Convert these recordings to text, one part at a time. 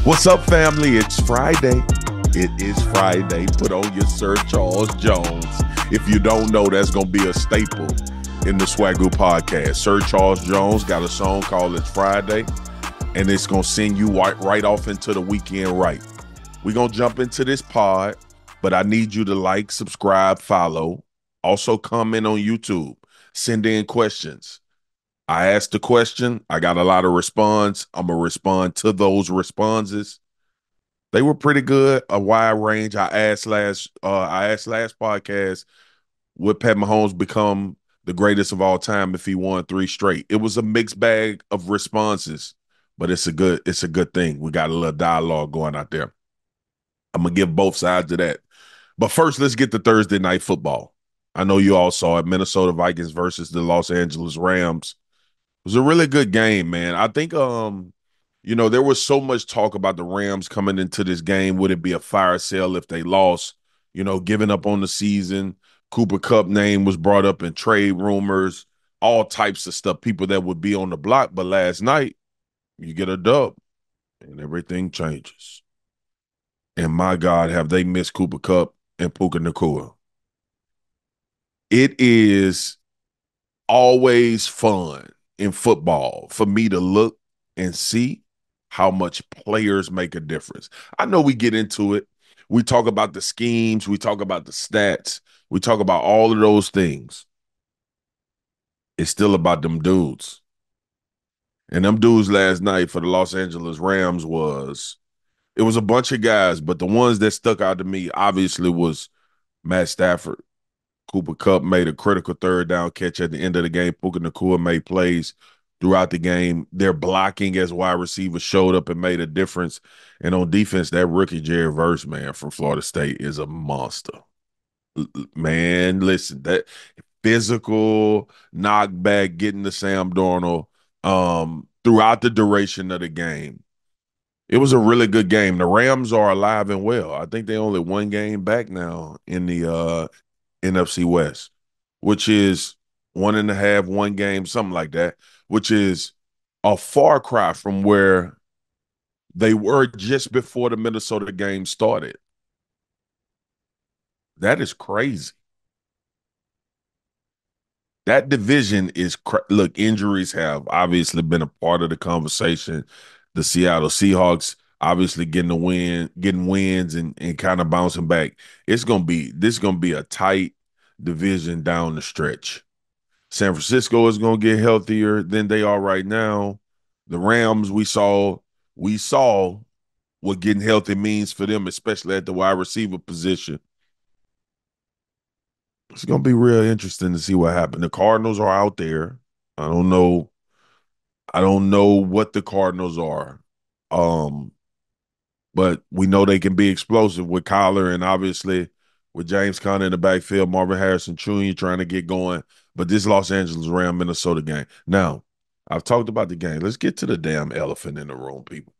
What's up, family? It's Friday. It is Friday. Put on your Sir Charles Jones. If you don't know, that's going to be a staple in the Swagu podcast. Sir Charles Jones got a song called It's Friday, and it's going to send you right off into the weekend right. We're going to jump into this pod, but I need you to like, subscribe, follow. Also comment on YouTube. Send in questions. I asked the question. I got a lot of response. I'm going to respond to those responses. They were pretty good, a wide range. I asked last podcast, would Pat Mahomes become the greatest of all time if he won 3 straight? It was a mixed bag of responses, but it's a good thing. We got a little dialogue going out there. I'm gonna give both sides of that. But first, let's get to Thursday night football. I know you all saw it. Minnesota Vikings versus the Los Angeles Rams. It was a really good game, man. I think there was so much talk about the Rams coming into this game. Would it be a fire sale if they lost? Giving up on the season. Cooper Kupp name was brought up in trade rumors, all types of stuff, people that would be on the block. But last night, you get a dub and everything changes. And my God, have they missed Cooper Kupp and Puka Nacua. It is always fun in football for me to look and see how much players make a difference. I know we get into it. We talk about the schemes. We talk about the stats. We talk about all of those things. It's still about them dudes. And them dudes last night for the Los Angeles Rams it was a bunch of guys, but the ones that stuck out to me obviously was Matt Stafford. Cooper Kupp made a critical third down catch at the end of the game. Puka Nacua made plays throughout the game. Their blocking as wide receivers showed up and made a difference. And on defense, that rookie Jerry Verse, man, from Florida State is a monster. Man, listen, that physical knockback, getting to Sam Darnold throughout the duration of the game. It was a really good game. The Rams are alive and well. I think they only one game back now in the NFC West, which is 1.5, one game, something like that, which is a far cry from where they were just before the Minnesota game started. That is crazy. That division is look, injuries have obviously been a part of the conversation. The Seattle Seahawks obviously getting wins and kind of bouncing back. This is gonna be a tight division down the stretch. San Francisco is gonna get healthier than they are right now. The Rams, we saw what getting healthy means for them, especially at the wide receiver position. It's gonna be real interesting to see what happens. The Cardinals are out there. I don't know. I don't know what the Cardinals are. Um, but we know they can be explosive with Kyler and obviously with James Conner in the backfield, Marvin Harrison Jr. trying to get going. But this Los Angeles Rams Minnesota game. Now, I've talked about the game. Let's get to the damn elephant in the room, people.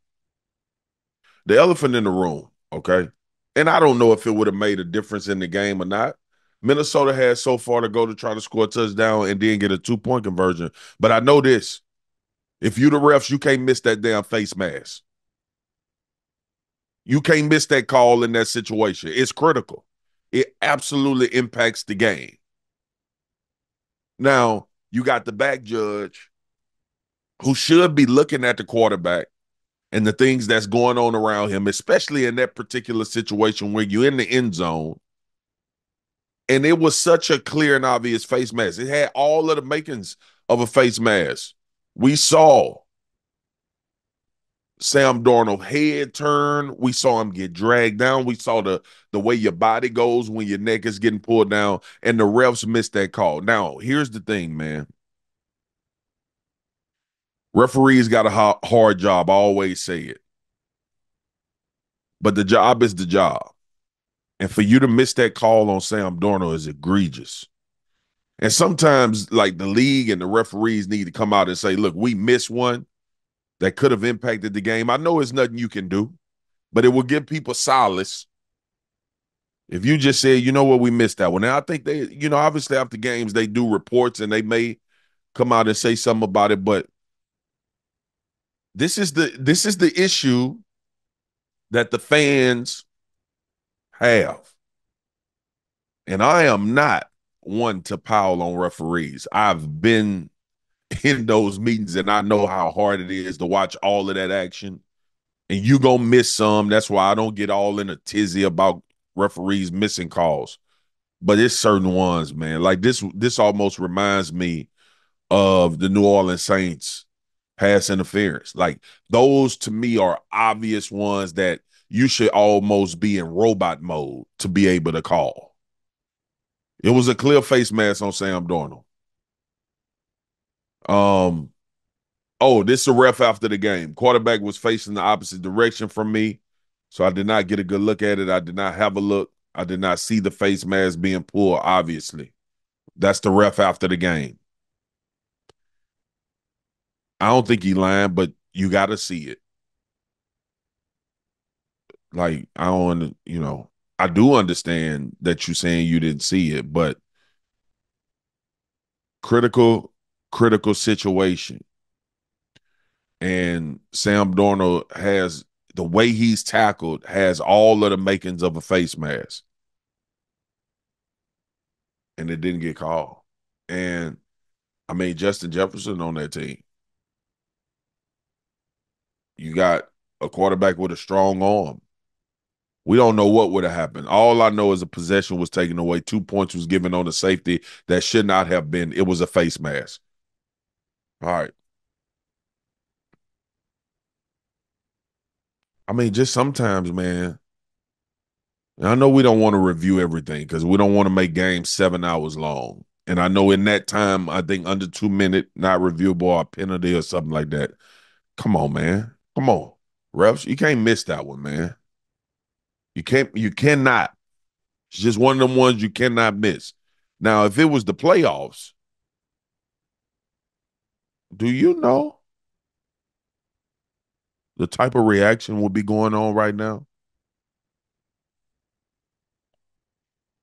The elephant in the room, okay? And I don't know if it would have made a difference in the game or not. Minnesota has so far to go to try to score a touchdown and then get a 2-point conversion. But I know this. If you the refs, you can't miss that damn face mask. You can't miss that call in that situation. It's critical. It absolutely impacts the game. Now, you got the back judge who should be looking at the quarterback and the things that's going on around him, especially in that particular situation where you're in the end zone. And it was such a clear and obvious face mask. It had all of the makings of a face mask. We saw Sam Darnold head turn. We saw him get dragged down. We saw the way your body goes when your neck is getting pulled down, and the refs missed that call. Now, here's the thing, man. Referees got a hard job. I always say it. But the job is the job. And for you to miss that call on Sam Darnold is egregious. And sometimes, like, the league and the referees need to come out and say, look, we missed one that could have impacted the game. I know it's nothing you can do, but it will give people solace if you just say, you know what, we missed that one. Now, I think they, obviously after games, they do reports and they may come out and say something about it, but this is the issue that the fans have. And I am not one to pile on referees. I've been in those meetings and I know how hard it is to watch all of that action. And you gonna miss some. That's why I don't get all in a tizzy about referees missing calls. But it's certain ones, man. Like this almost reminds me of the New Orleans Saints pass interference. Like those to me are obvious ones that you should almost be in robot mode to be able to call. It was a clear face mask on Sam Darnold. Um, oh, this is a ref after the game. Quarterback was facing the opposite direction from me, so I did not get a good look at it. I did not have a look. I did not see the face mask being pulled, obviously. That's the ref after the game. I don't think he lying, but you got to see it. Like, I don't, I do understand that you're saying you didn't see it, but critical situation. And Sam Darnold has the way he's tackled has all of the makings of a face mask, and it didn't get called. And I mean, Justin Jefferson on that team. You got a quarterback with a strong arm. We don't know what would have happened. All I know is a possession was taken away. 2 points was given on a safety that should not have been. It was a face mask. All right. I mean, just sometimes, man. I know we don't want to review everything because we don't want to make games 7 hours long. And I know in that time, I think under 2 minute, not reviewable or penalty or something like that. Come on, man. Come on. Refs, you can't miss that one, man. You cannot. It's just one of them ones you cannot miss. Now, if it was the playoffs, do you know the type of reaction would be going on right now?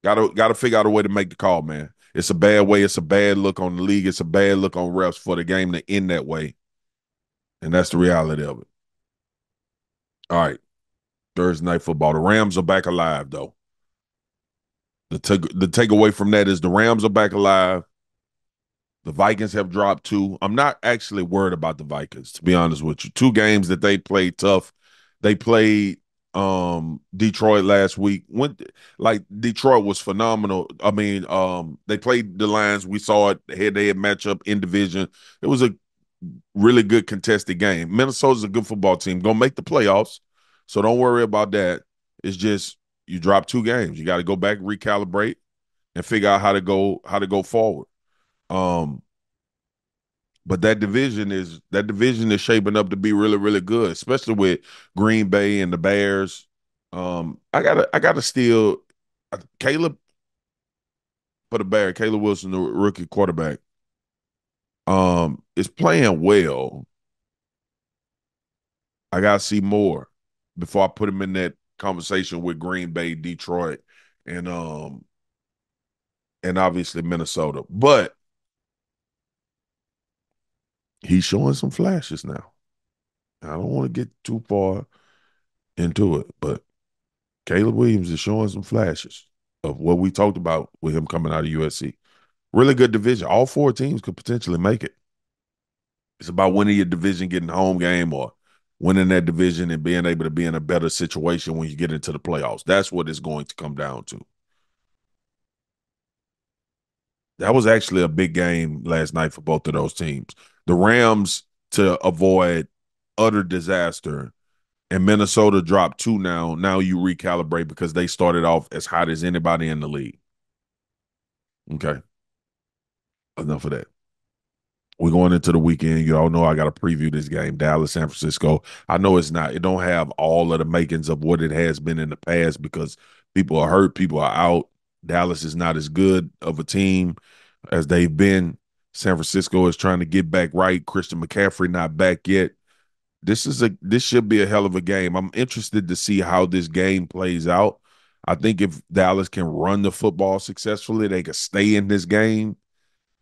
Gotta figure out a way to make the call, man. It's a bad way. It's a bad look on the league. It's a bad look on refs for the game to end that way. And that's the reality of it. All right. Thursday night football. The Rams are back alive, though. The takeaway from that is the Rams are back alive. The Vikings have dropped two. I'm not actually worried about the Vikings, to be honest with you. Two games that they played tough. They played Detroit last week. Like Detroit was phenomenal. I mean, they played the Lions. We saw it head-to-head matchup in division. It was a really good contested game. Minnesota's a good football team. Gonna make the playoffs. So don't worry about that. It's just you drop two games. You got to go back, recalibrate, and figure out how to go forward. Um, but that division is shaping up to be really, really good, especially with Green Bay and the Bears. I gotta steal Caleb for the Bears. Caleb Wilson, the rookie quarterback, is playing well. I gotta see more before I put him in that conversation with Green Bay, Detroit, and and obviously Minnesota. But he's showing some flashes now. I don't want to get too far into it, but Caleb Williams is showing some flashes of what we talked about with him coming out of USC. Really good division. All four teams could potentially make it. It's about winning your division, getting home game, or winning that division and being able to be in a better situation when you get into the playoffs. That's what it's going to come down to. That was actually a big game last night for both of those teams. The Rams, to avoid utter disaster, and Minnesota dropped two now. Now you recalibrate because they started off as hot as anybody in the league. Okay. Enough of that. We're going into the weekend. You all know I got to preview this game, Dallas, San Francisco. I know it don't have all of the makings of what it has been in the past because people are hurt, people are out. Dallas is not as good of a team as they've been. San Francisco is trying to get back right. Christian McCaffrey not back yet. This should be a hell of a game. I'm interested to see how this game plays out. I think if Dallas can run the football successfully, they can stay in this game.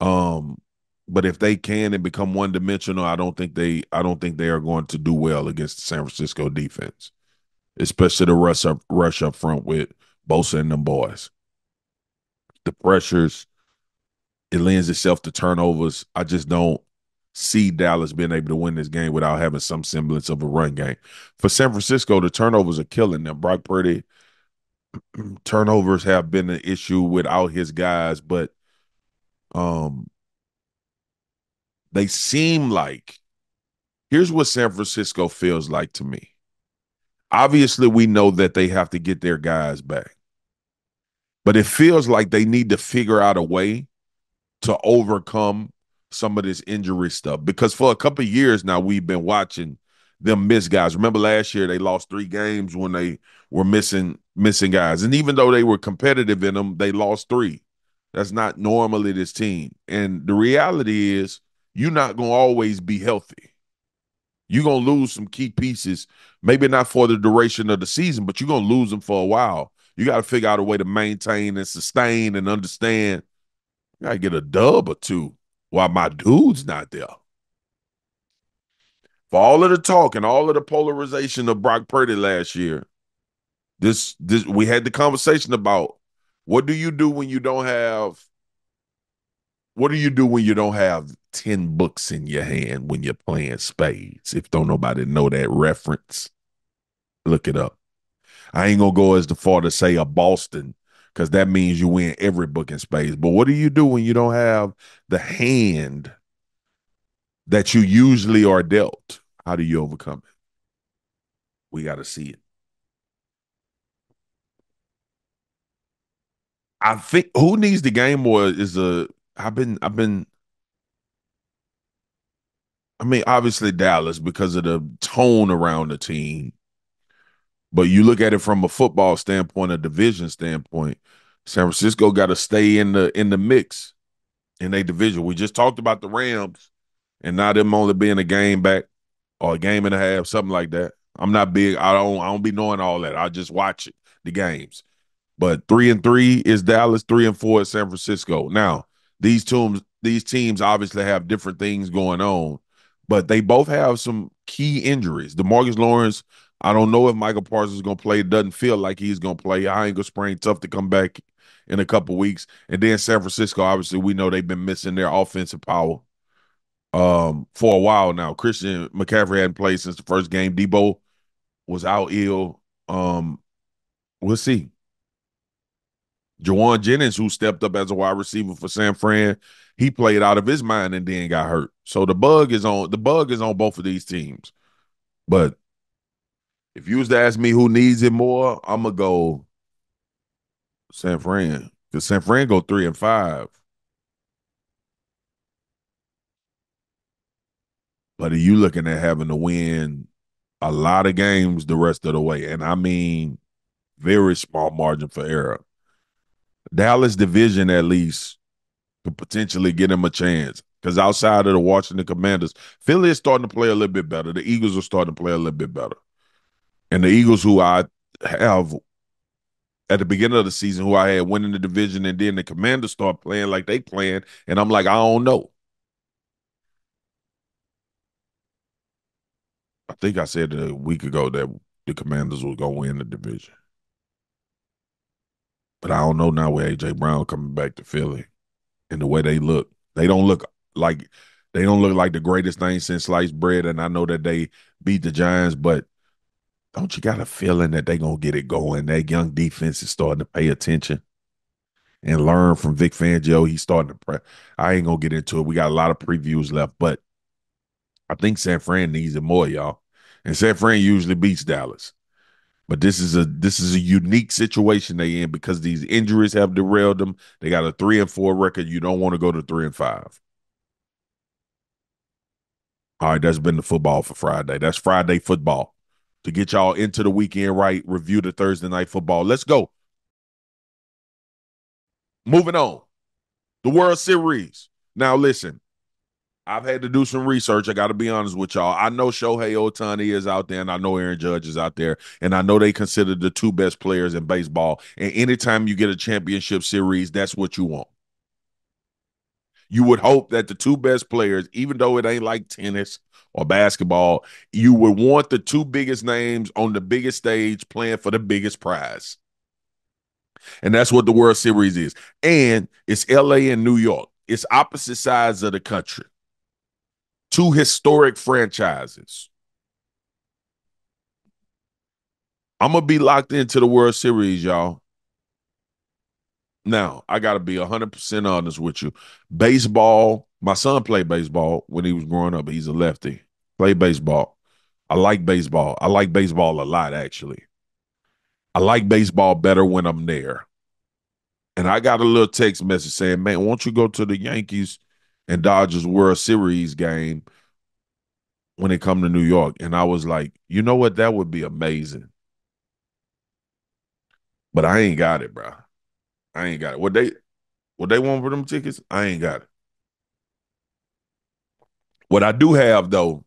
Um, but if they can and become one dimensional, I don't think they are going to do well against the San Francisco defense. especially the rush up front with Bosa and them boys. The pressures, it lends itself to turnovers. I just don't see Dallas being able to win this game without having some semblance of a run game. For San Francisco, the turnovers are killing them. Brock Purdy, turnovers have been an issue without his guys, but um, they seem like here's what San Francisco feels like to me. Obviously, we know that they have to get their guys back, but it feels like they need to figure out a way to overcome some of this injury stuff because for a couple of years now we've been watching them miss guys. Remember last year they lost 3 games when they were missing guys, and even though they were competitive in them, they lost 3. That's not normally this team, and the reality is you're not going to always be healthy. You're going to lose some key pieces, maybe not for the duration of the season, but you're going to lose them for a while. You got to figure out a way to maintain and sustain and understand. I gotta get a dub or two while my dude's not there. For all of the talk and all of the polarization of Brock Purdy last year, this we had the conversation about what do you do when you don't have what do you do when you don't have 10 books in your hand when you're playing spades? If don't nobody know that reference, look it up. I ain't gonna go as far to say a Boston because that means you win every book in spades. But what do you do when you don't have the hand that you usually are dealt? How do you overcome it? We got to see it. I think who needs the game more is I mean, obviously Dallas because of the tone around the team. But you look at it from a football standpoint, a division standpoint, San Francisco got to stay in the mix in a division. We just talked about the Rams and now them only being a game back or a game and a half, something like that. I'm not big. I don't be knowing all that. I just watch it, the games. But 3-3 is Dallas, 3-4 is San Francisco. Now, these teams obviously have different things going on, but they both have some key injuries. DeMarcus Lawrence, I don't know if Michael Parsons is gonna play. It doesn't feel like he's gonna play. High ankle sprain, tough to come back in a couple weeks. And then San Francisco, obviously, we know they've been missing their offensive power for a while now. Christian McCaffrey hadn't played since the first game. Debo was out ill. We'll see. Jawan Jennings, who stepped up as a wide receiver for San Fran, he played out of his mind and then got hurt. So the bug is on both of these teams. But if you was to ask me who needs it more, I'm gonna go San Fran. Because San Fran go 3-5. But are you looking at having to win a lot of games the rest of the way? And I mean very small margin for error. Dallas division at least could potentially get him a chance. Because outside of the Washington Commanders, Philly is starting to play a little bit better. The Eagles are starting to play a little bit better. And the Eagles, who I have at the beginning of the season, who I had winning the division, and then the Commanders start playing like they playing, and I'm like, I don't know. I think I said a week ago that the Commanders was going to win the division. But I don't know now with A.J. Brown coming back to Philly and the way they look. They don't look like they don't look like the greatest thing since sliced bread. And I know that they beat the Giants, but don't you got a feeling that they gonna get it going? That young defense is starting to pay attention and learn from Vic Fangio. He's starting to prep. I ain't gonna get into it. We got a lot of previews left, but I think San Fran needs it more, y'all. And San Fran usually beats Dallas. But this is a unique situation they in because these injuries have derailed them. They got a 3-4 record. You don't want to go to 3-5. All right, that's been the football for Friday. That's Friday football. To get y'all into the weekend right, review the Thursday night football. Let's go. Moving on. The World Series. Now listen, I've had to do some research. I got to be honest with y'all. I know Shohei Ohtani is out there, and I know Aaron Judge is out there, and I know they consider the 2 best players in baseball. And anytime you get a championship series, that's what you want. You would hope that the two best players, even though it ain't like tennis or basketball, you would want the two biggest names on the biggest stage playing for the biggest prize. And that's what the World Series is. And it's LA and New York. It's opposite sides of the country. Two historic franchises. I'm going to be locked into the World Series, y'all. Now, I got to be 100% honest with you. Baseball, my son played baseball when he was growing up. He's a lefty. Played baseball. I like baseball. I like baseball a lot, actually. I like baseball better when I'm there. And I got a little text message saying, man, won't you go to the Yankees and Dodgers World Series game when they come to New York? And I was like, you know what? That would be amazing. But I ain't got it, bro. I ain't got it. What they want for them tickets? I ain't got it. What I do have though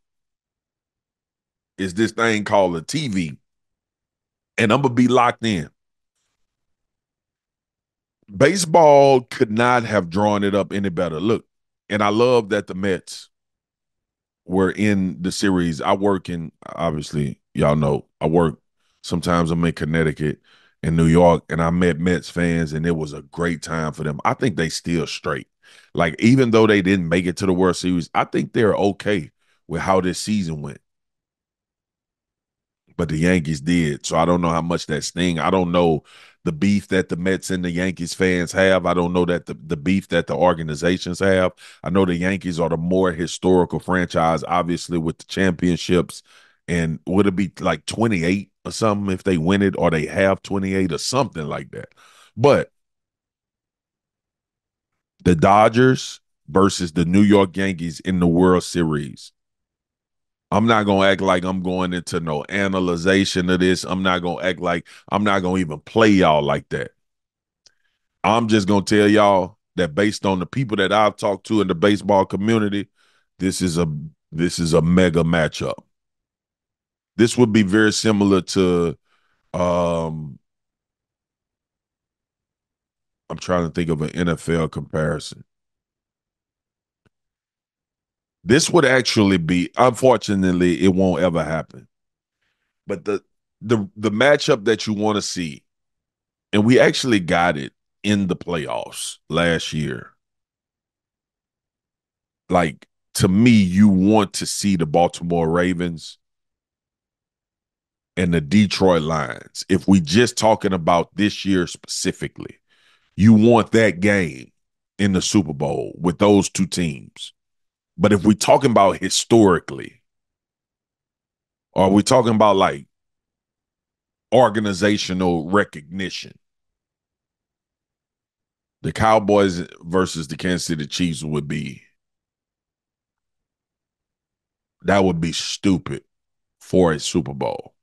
is this thing called a TV, and I'm gonna be locked in. Baseball could not have drawn it up any better. Look, and I love that the Mets were in the series. I work in, obviously, y'all know, I work, sometimes I'm in Connecticut and New York, and I met Mets fans, and it was a great time for them. I think they still straight. Like, even though they didn't make it to the World Series, I think they're okay with how this season went. But the Yankees did. So I don't know how much that sting. I don't know the beef that the Mets and the Yankees fans have. I don't know that the beef that the organizations have. I know the Yankees are the more historical franchise, obviously, with the championships. And would it be like 28 or something if they win it, or they have 28 or something like that? But the Dodgers versus the New York Yankees in the World Series. I'm not gonna act like I'm going into no analyzation of this. I'm not gonna act like I'm not gonna even play y'all like that. I'm just gonna tell y'all that based on the people that I've talked to in the baseball community, this is a this is a mega matchup. This would be very similar to um I'm trying to think of an NFL comparison. This would actually be, unfortunately, it won't ever happen. But the matchup that you want to see, and we actually got it in the playoffs last year. Like, to me, you want to see the Baltimore Ravens and the Detroit Lions. If we just talking about this year specifically, you want that game in the Super Bowl with those two teams. But if we talking about historically, or are we talking about like organizational recognition, the Cowboys versus the Kansas City Chiefs would be, that would be stupid for a Super Bowl.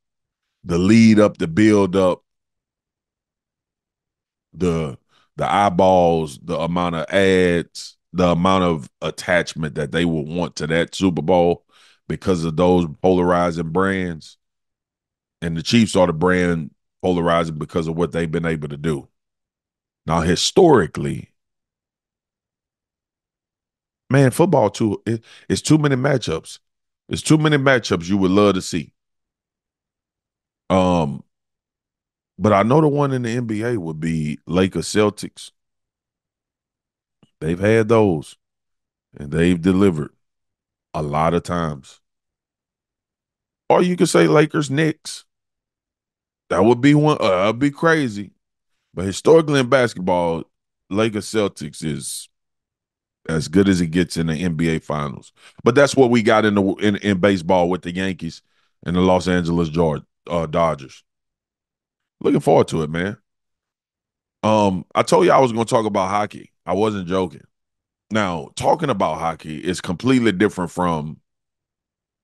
The lead up, the build up, the the eyeballs, the amount of ads, the amount of attachment that they would want to that Super Bowl because of those polarizing brands. And the Chiefs are the brand polarizing because of what they've been able to do. Now, historically, man, football too, it's too many matchups. It's too many matchups you would love to see. Um, but I know the one in the NBA would be Lakers Celtics. They've had those and they've delivered a lot of times. Or you could say Lakers Knicks. That would be one. That'd be crazy. But historically in basketball, Lakers Celtics is as good as it gets in the NBA Finals. But that's what we got in baseball with the Yankees and the Los Angeles Dodgers. Looking forward to it, man. I told you I was going to talk about hockey. I wasn't joking. Now, talking about hockey is completely different from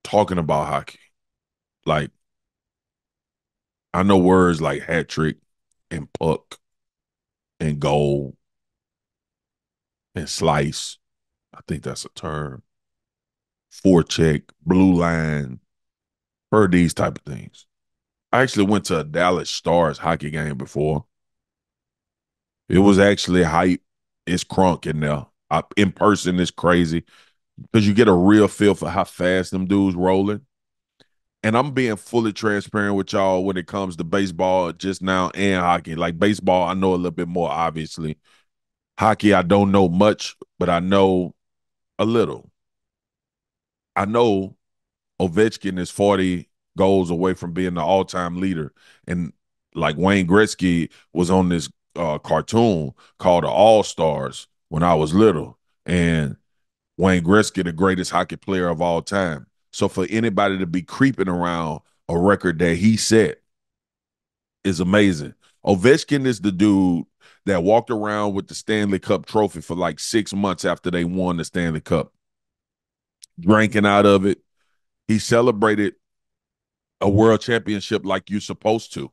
talking about hockey. Like, I know words like hat trick and puck and goal and slice. I think that's a term. Forecheck, blue line, heard these type of things. I actually went to a Dallas Stars hockey game before. It was actually hype. It's crunk in there. In person is crazy because you get a real feel for how fast them dudes rolling. And I'm being fully transparent with y'all when it comes to baseball just now and hockey. Like baseball, I know a little bit more, obviously. Hockey, I don't know much, but I know a little. I know Ovechkin is 40 goals away from being the all-time leader. And like Wayne Gretzky was on this cartoon called the All-Stars when I was little. And Wayne Gretzky, the greatest hockey player of all time. So for anybody to be creeping around a record that he set is amazing. Ovechkin is the dude that walked around with the Stanley Cup trophy for like 6 months after they won the Stanley Cup, drinking out of it. He celebrated a world championship like you're supposed to.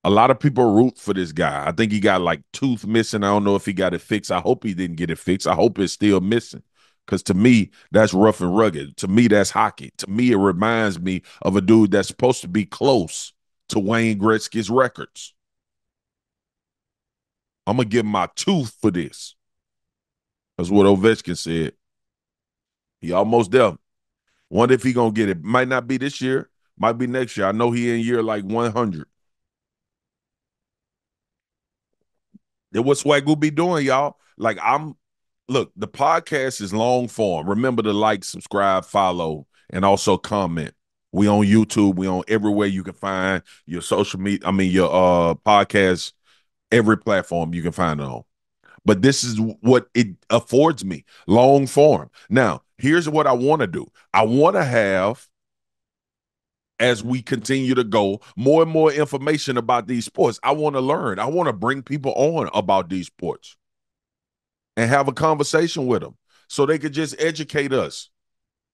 A lot of people root for this guy. I think he got like tooth missing. I don't know if he got it fixed. I hope he didn't get it fixed. I hope it's still missing. Because to me, that's rough and rugged. To me, that's hockey. To me, it reminds me of a dude that's supposed to be close to Wayne Gretzky's records. I'm going to give him my tooth for this. That's what Ovechkin said. He almost there. Wonder if he going to get it. Might not be this year. Might be next year. I know he in year like 100. That what Swagu be doing, y'all. Like look, the podcast is long form. Remember to like, subscribe, follow, and also comment. We on YouTube. We on everywhere you can find your social media. I mean your podcast, every platform you can find it on. But this is what it affords me. Long form. Now, here's what I want to do. I want to have, as we continue to go, more and more information about these sports. I want to learn. I want to bring people on about these sports and have a conversation with them so they could just educate us.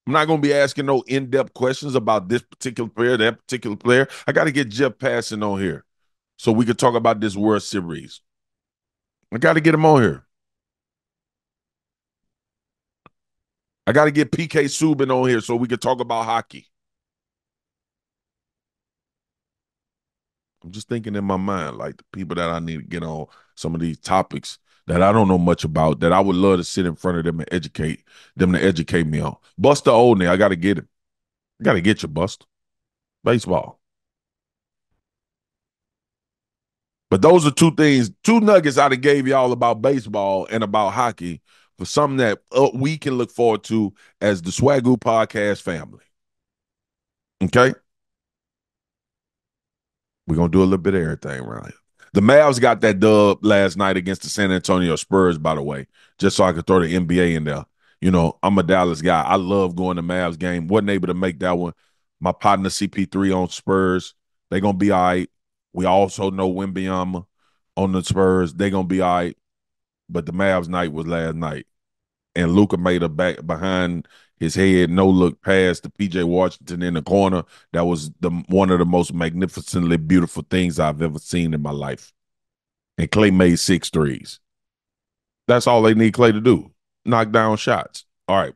I'm not going to be asking no in-depth questions about this particular player, that particular player. I got to get Jeff Passan on here so we could talk about this World Series. I got to get him on here. I got to get PK Subban on here so we could talk about hockey. I'm just thinking in my mind, like the people that I need to get on some of these topics that I don't know much about, that I would love to sit in front of them and educate them to educate me on. Buster Olney, I got to get him. I got to get you, Buster. Baseball. But those are two things, two nuggets I done gave y'all about baseball and about hockey for something that we can look forward to as the Swagu Podcast family. Okay? We're going to do a little bit of everything around here. The Mavs got that dub last night against the San Antonio Spurs, by the way, just so I could throw the NBA in there. You know, I'm a Dallas guy. I love going to Mavs game. Wasn't able to make that one. My partner CP3 on Spurs. They're going to be all right. We also know Wembyama on the Spurs. They're going to be all right. But the Mavs night was last night. And Luka made a back behind his head, no look pass to PJ Washington in the corner. That was one of the most magnificently beautiful things I've ever seen in my life. And Clay made 6 threes. That's all they need Clay to do. Knock down shots. All right.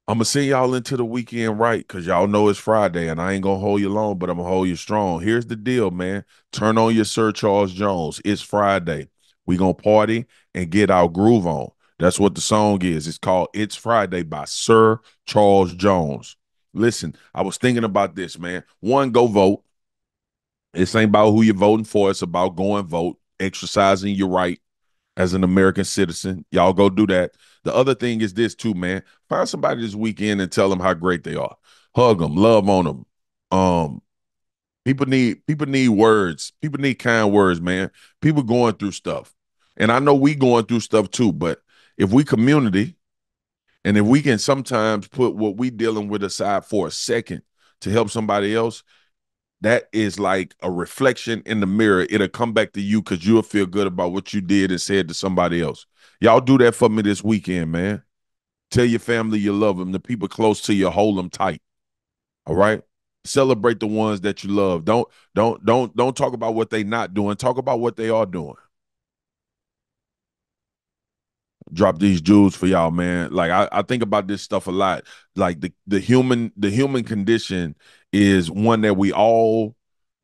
I'm going to send y'all into the weekend right because y'all know it's Friday and I ain't going to hold you long, but I'm going to hold you strong. Here's the deal, man. Turn on your Sir Charles Jones. It's Friday. We going to party and get our groove on. That's what the song is. It's called It's Friday by Sir Charles Jones. Listen, I was thinking about this, man. One, go vote. This ain't about who you're voting for. It's about going vote, exercising your right as an American citizen. Y'all go do that. The other thing is this too, man. Find somebody this weekend and tell them how great they are. Hug them, love on them. Um, people need words. People need kind words, man. People going through stuff. And I know we going through stuff too, but if we community and if we can sometimes put what we dealing with aside for a second to help somebody else, that is like a reflection in the mirror. It'll come back to you because you'll feel good about what you did and said to somebody else. Y'all do that for me this weekend, man. Tell your family you love them. The people close to you, hold them tight. All right. Celebrate the ones that you love. Don't talk about what they not doing. Talk about what they are doing. Drop these jewels for y'all, man. Like I think about this stuff a lot. Like the human condition is one that we all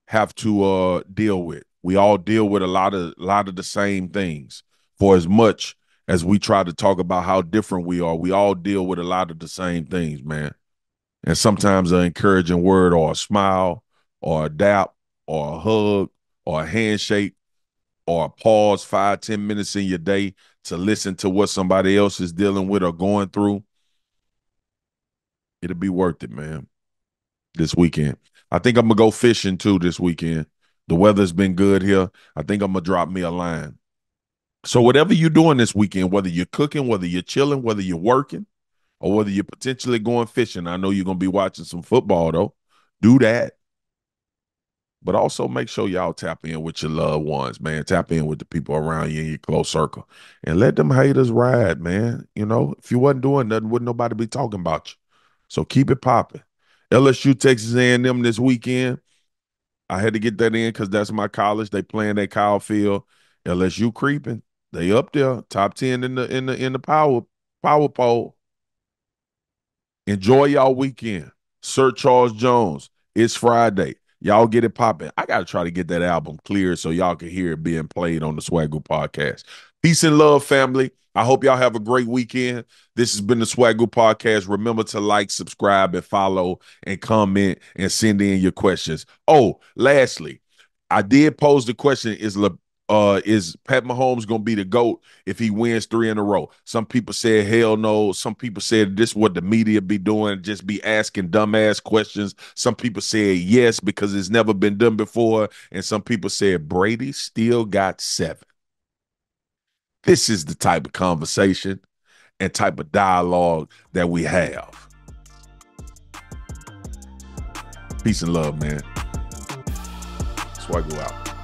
have to deal with. We all deal with a lot of the same things for as much as we try to talk about how different we are. We all deal with a lot of the same things, man. And sometimes an encouraging word or a smile or a dap or a hug or a handshake or a pause 5-10 minutes in your day to listen to what somebody else is dealing with or going through, it'll be worth it, man, this weekend. I think I'm going to go fishing too this weekend. The weather's been good here. I think I'm going to drop me a line. So whatever you're doing this weekend, whether you're cooking, whether you're chilling, whether you're working, or whether you're potentially going fishing, I know you're going to be watching some football, though. Do that. But also make sure y'all tap in with your loved ones, man. Tap in with the people around you in your close circle. And let them haters ride, man. You know, if you wasn't doing nothing, wouldn't nobody be talking about you. So keep it popping. LSU, Texas A&M this weekend. I had to get that in because that's my college. They playing at Kyle Field. LSU creeping. They up there, top 10 in the power poll. Enjoy y'all weekend. Sir Charles Jones. It's Friday. Y'all get it popping. I got to try to get that album cleared so y'all can hear it being played on the Swagu podcast. Peace and love, family. I hope y'all have a great weekend. This has been the Swagu podcast. Remember to like, subscribe, and follow, and comment, and send in your questions. Oh, lastly, I did pose the question, is Pat Mahomes going to be the GOAT if he wins 3 in a row? Some people said hell no. Some people said this is what the media be doing, just be asking dumbass questions. Some people said yes because it's never been done before. And some people said Brady still got 7. This is the type of conversation and type of dialogue that we have. Peace and love, man. Swaggle out.